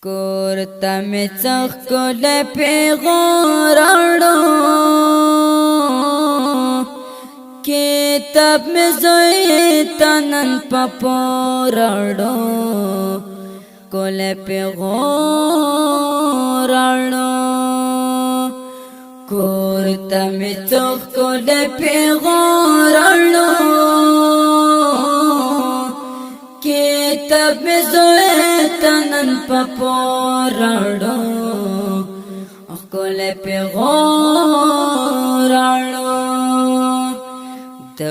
کورته مې څه ښکلی پیغور راوړو کتاب مې زوی ته نن په پور راوړو ښکلی پیغور راوړو کورته مې څه ښکلی پیغور راوړو کتاب مې زوی ته نن په پور راوړو ښکلی پیغور راوړو د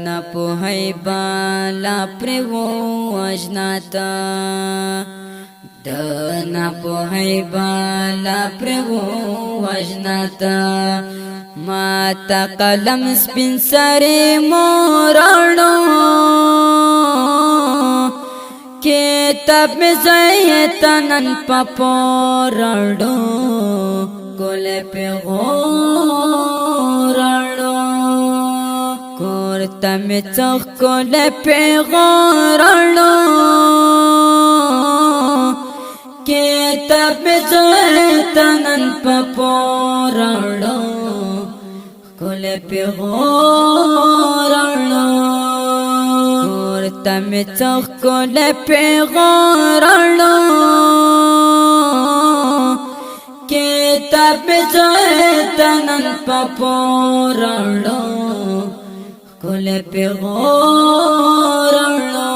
ناپوهۍ بالا پرې ووژنا ته د ناپوهۍ بالا پرې ووژنا ته ما ته قلم سپین سرې مور راوړو کتاب مې زوی ته نن په پور راوړو ښکلی پیغور راوړو کورته مې څه ښکلی پیغور راوړو کتاب مې زوی ته نن په پور راوړو ښکلی پیغور راوړو کورته مې څه ښکلی پیغور راوړو کتاب مې زوی ته نن په پور راوړو ښکلی پیغور راوړو